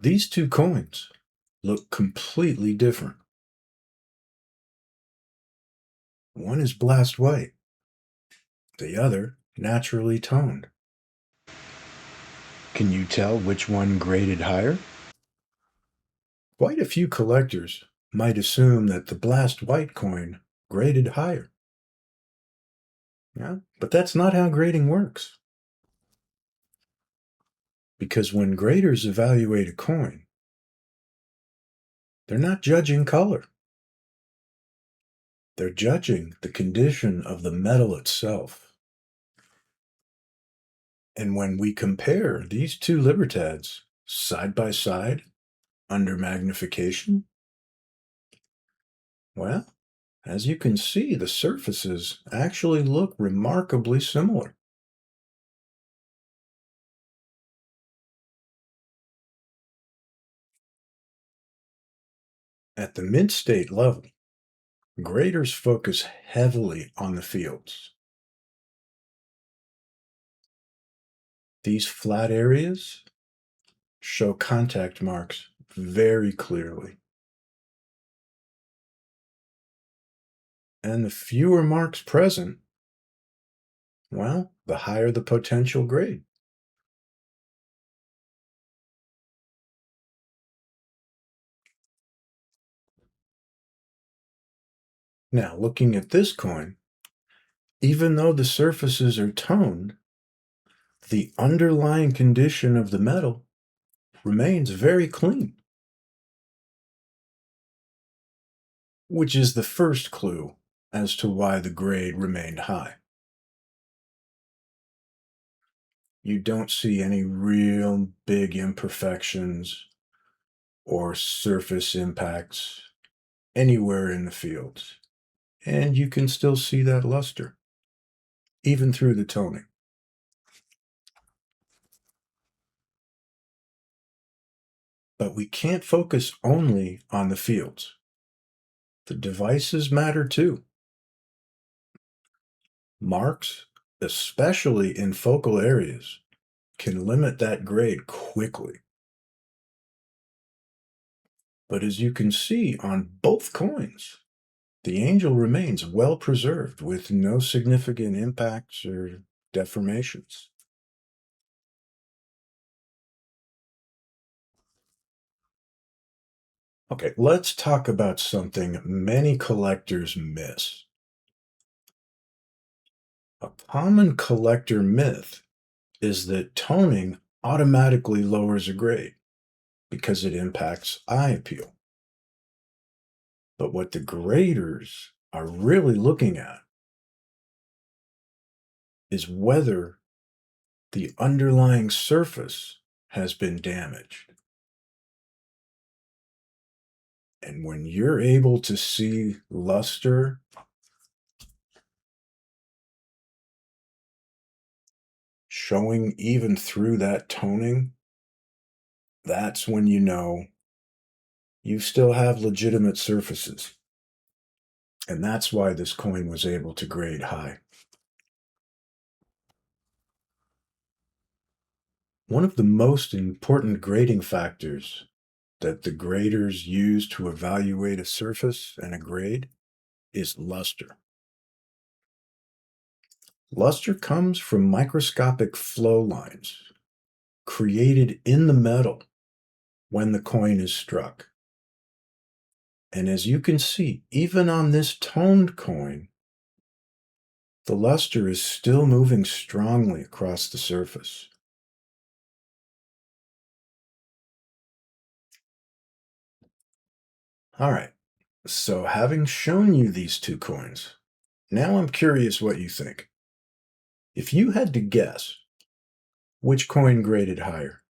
These two coins look completely different. One is blast white, the other naturally toned. Can you tell which one graded higher? Quite a few collectors might assume that the blast white coin graded higher. Yeah, but that's not how grading works. Because when graders evaluate a coin, they're not judging color. They're judging the condition of the metal itself. And when we compare these two Libertads side by side under magnification, well, as you can see, the surfaces actually look remarkably similar. At the mid-state level, graders focus heavily on the fields. These flat areas show contact marks very clearly. And the fewer marks present, well, the higher the potential grade. Now, looking at this coin, even though the surfaces are toned, the underlying condition of the metal remains very clean, which is the first clue as to why the grade remained high. You don't see any real big imperfections or surface impacts anywhere in the fields, and you can still see that luster, even through the toning. But we can't focus only on the fields. The devices matter too. Marks, especially in focal areas, can limit that grade quickly. But as you can see on both coins, the angel remains well preserved with no significant impacts or deformations. Okay, let's talk about something many collectors miss. A common collector myth is that toning automatically lowers a grade because it impacts eye appeal. But what the graders are really looking at is whether the underlying surface has been damaged. And when you're able to see luster showing even through that toning, that's when you know you still have legitimate surfaces. And that's why this coin was able to grade high. One of the most important grading factors that the graders use to evaluate a surface and a grade is luster. Luster comes from microscopic flow lines created in the metal when the coin is struck. And as you can see, even on this toned coin, the luster is still moving strongly across the surface. All right, so having shown you these two coins, now I'm curious what you think. If you had to guess, which coin graded higher?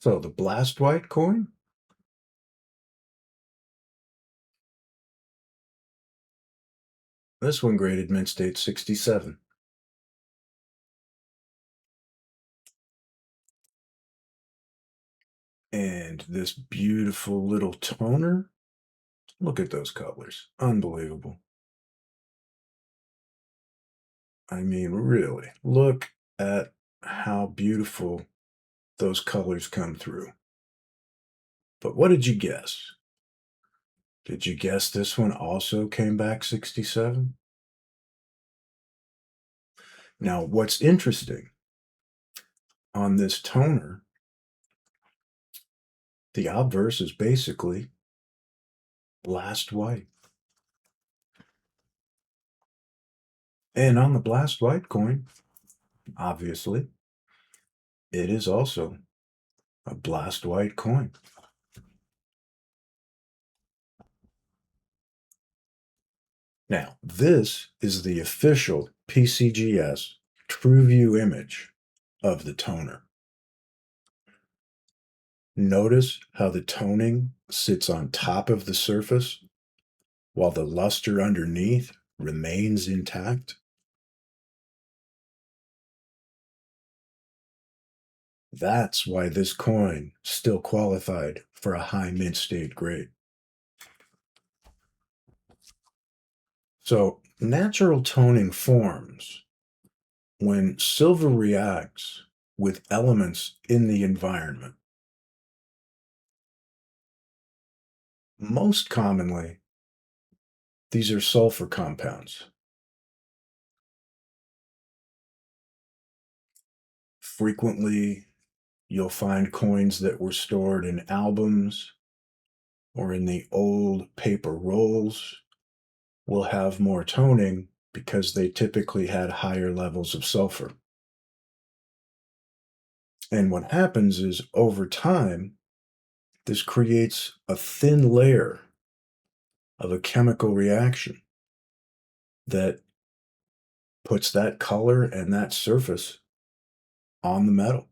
So the blast white coin? This one graded mint state 67. And this beautiful little toner, look at those colors. Unbelievable. I mean, really, look at how beautiful those colors come through. But what did you guess? Did you guess this one also came back 67? Now, what's interesting on this toner, the obverse is basically blast white. And on the blast white coin, obviously, it is also a blast white coin. Now, this is the official PCGS true view image of the toner. Notice how the toning sits on top of the surface while the luster underneath remains intact. That's why this coin still qualified for a high mint state grade. So, natural toning forms when silver reacts with elements in the environment. Most commonly, these are sulfur compounds. Frequently, you'll find coins that were stored in albums or in the old paper rolls will have more toning because they typically had higher levels of sulfur. And what happens is over time, this creates a thin layer of a chemical reaction that puts that color and that surface on the metal.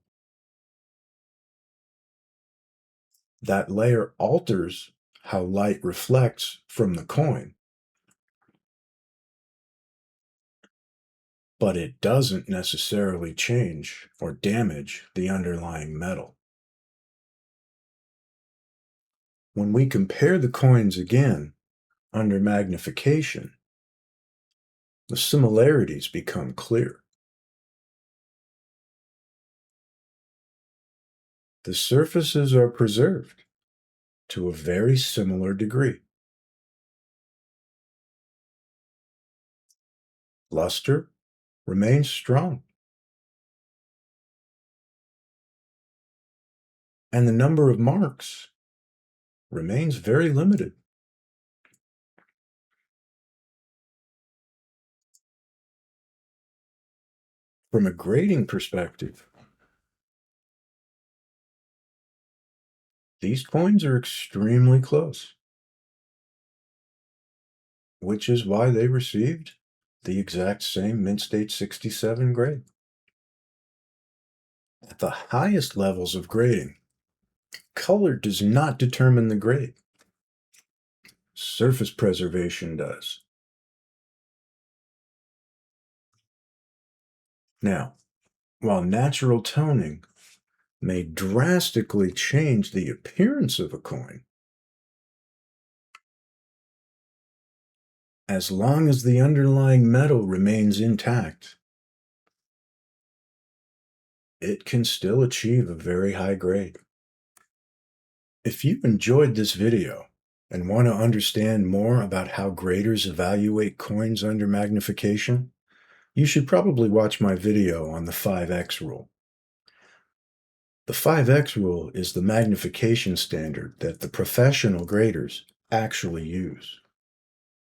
That layer alters how light reflects from the coin, but it doesn't necessarily change or damage the underlying metal. When we compare the coins again under magnification, the similarities become clear. The surfaces are preserved to a very similar degree. Luster remains strong, and the number of marks remains very limited. From a grading perspective, these coins are extremely close, which is why they received the exact same mint state 67 grade. At the highest levels of grading, color does not determine the grade. Surface preservation does. Now, while natural toning may drastically change the appearance of a coin, as long as the underlying metal remains intact, it can still achieve a very high grade. If you enjoyed this video and want to understand more about how graders evaluate coins under magnification, you should probably watch my video on the 5x rule. The 5x rule is the magnification standard that the professional graders actually use.